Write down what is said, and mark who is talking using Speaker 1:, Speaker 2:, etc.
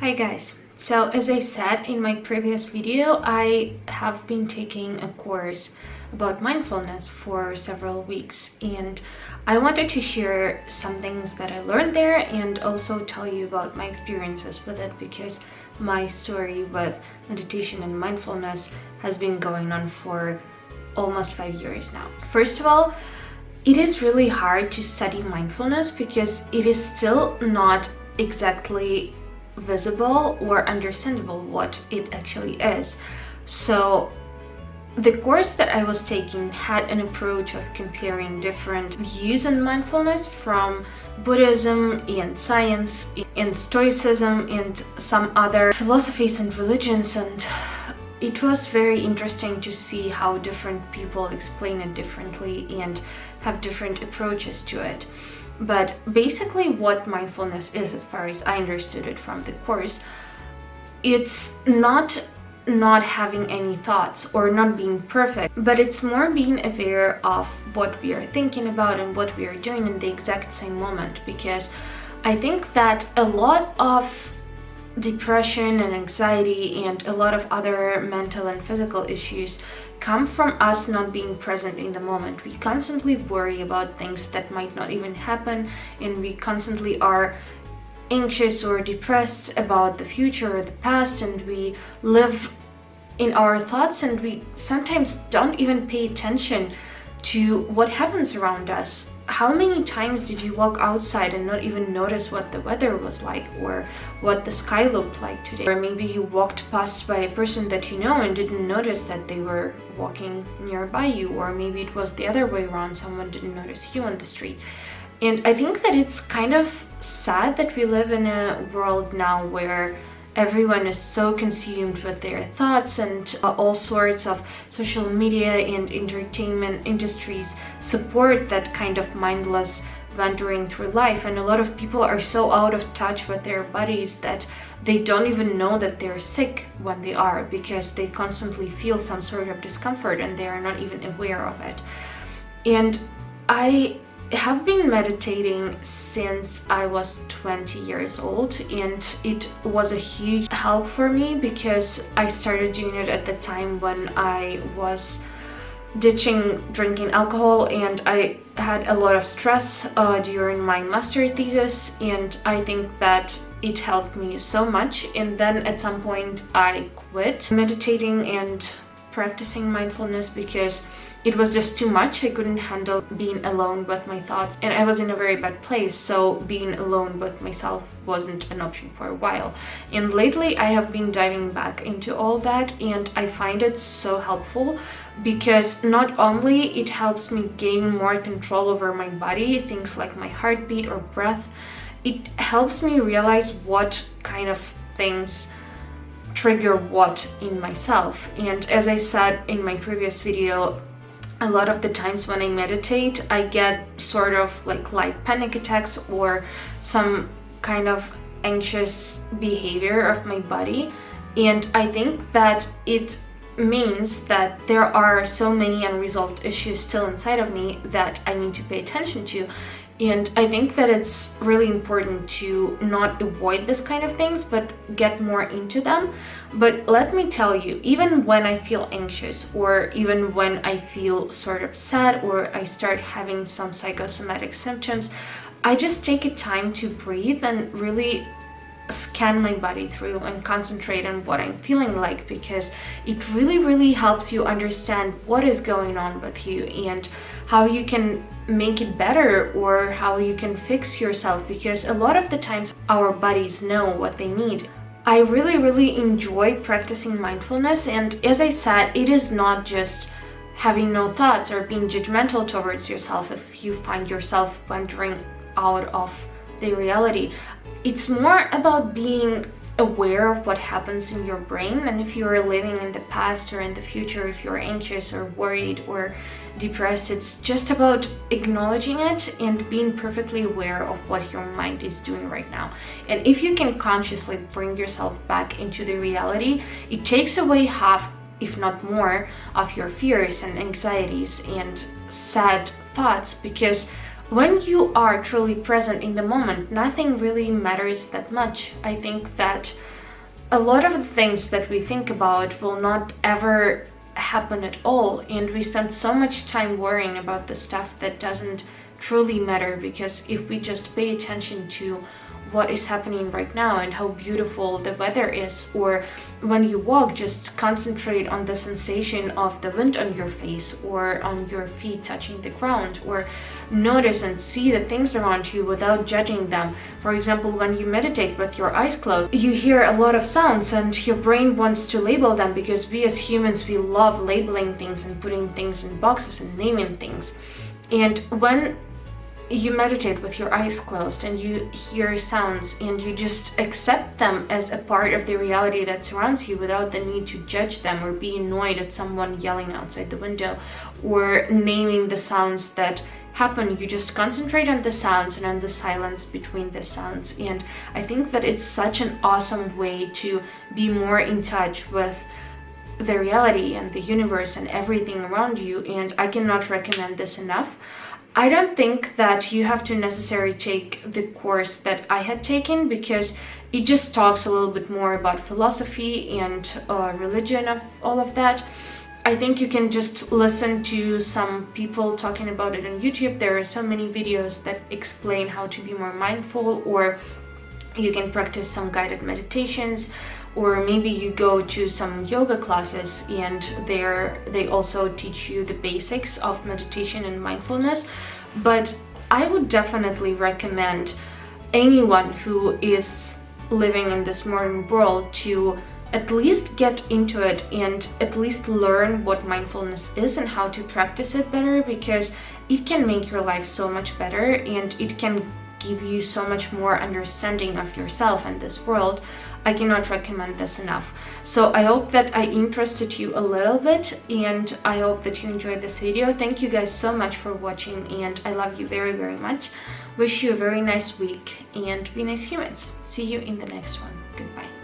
Speaker 1: Hi guys, so as I said in my previous video, I have been taking a course about mindfulness for several weeks, and I wanted to share some things that I learned there and also tell you about my experiences with it, because my story with meditation and mindfulness has been going on for almost 5 years now. First of all, it is really hard to study mindfulness because it is still not exactly visible or understandable what it actually is. So the course that I was taking had an approach of comparing different views on mindfulness from Buddhism and science and Stoicism and some other philosophies and religions, and it was very interesting to see how different people explain it differently and have different approaches to it. But basically what mindfulness is, as far as I understood it from the course, it's not having any thoughts or not being perfect, but it's more being aware of what we are thinking about and what we are doing in the exact same moment. Because I think that a lot of depression and anxiety and a lot of other mental and physical issues come from us not being present in the moment. We constantly worry about things that might not even happen, and we constantly are anxious or depressed about the future or the past, and we live in our thoughts, and we sometimes don't even pay attention to what happens around us. How many times did you walk outside and not even notice what the weather was like or what the sky looked like today? Or maybe you walked past by a person that you know and didn't notice that they were walking nearby you, or maybe it was the other way around, someone didn't notice you on the street. And I think that it's kind of sad that we live in a world now where everyone is so consumed with their thoughts, and all sorts of social media and entertainment industries support that kind of mindless wandering through life. And a lot of people are so out of touch with their bodies that they don't even know that they're sick when they are, because they constantly feel some sort of discomfort and they are not even aware of it. And I have been meditating since I was 20 years old, and it was a huge help for me because I started doing it at the time when I was ditching drinking alcohol, and I had a lot of stress during my master thesis, and I think that it helped me so much. And then at some point I quit meditating and practicing mindfulness because it was just too much. I couldn't handle being alone with my thoughts, and I was in a very bad place, so being alone with myself wasn't an option for a while. And lately I have been diving back into all that, and I find it so helpful because not only it helps me gain more control over my body, things like my heartbeat or breath, it helps me realize what kind of things trigger what in myself. And as I said in my previous video, a lot of the times when I meditate, I get sort of like light panic attacks or some kind of anxious behavior of my body. And I think that it means that there are so many unresolved issues still inside of me that I need to pay attention to. And I think that it's really important to not avoid this kind of things, but get more into them. But let me tell you, even when I feel anxious, or even when I feel sort of sad, or I start having some psychosomatic symptoms, I just take a time to breathe and really scan my body through and concentrate on what I'm feeling like, because it really helps you understand what is going on with you and how you can make it better or how you can fix yourself, because a lot of the times our bodies know what they need. I really enjoy practicing mindfulness, and as I said, it is not just having no thoughts or being judgmental towards yourself if you find yourself wandering out of the reality. It's more about being aware of what happens in your brain, and if you're living in the past or in the future, if you're anxious or worried or depressed, it's just about acknowledging it and being perfectly aware of what your mind is doing right now. And if you can consciously bring yourself back into the reality, it takes away half, if not more, of your fears and anxieties and sad thoughts, because when you are truly present in the moment, nothing really matters that much. I think that a lot of the things that we think about will not ever happen at all, and we spend so much time worrying about the stuff that doesn't truly matter, because if we just pay attention to what is happening right now and how beautiful the weather is, or when you walk, just concentrate on the sensation of the wind on your face or on your feet touching the ground, or notice and see the things around you without judging them. For example, when you meditate with your eyes closed, you hear a lot of sounds and your brain wants to label them, because we as humans, we love labeling things and putting things in boxes and naming things. And when you meditate with your eyes closed and you hear sounds and you just accept them as a part of the reality that surrounds you without the need to judge them or be annoyed at someone yelling outside the window or naming the sounds that happen, you just concentrate on the sounds and on the silence between the sounds. And I think that it's such an awesome way to be more in touch with the reality and the universe and everything around you, and I cannot recommend this enough. I don't think that you have to necessarily take the course that I had taken, because it just talks a little bit more about philosophy and religion, of all of that. I think you can just listen to some people talking about it on YouTube. There are so many videos that explain how to be more mindful, or you can practice some guided meditations, or maybe you go to some yoga classes and they also teach you the basics of meditation and mindfulness. But I would definitely recommend anyone who is living in this modern world to at least get into it and at least learn what mindfulness is and how to practice it better, because it can make your life so much better and it can give you so much more understanding of yourself and this world. I cannot recommend this enough. So I hope that I interested you a little bit, and I hope that you enjoyed this video. Thank you guys so much for watching, and I love you very, very much. Wish you a very nice week, and be nice humans. See you in the next one. Goodbye.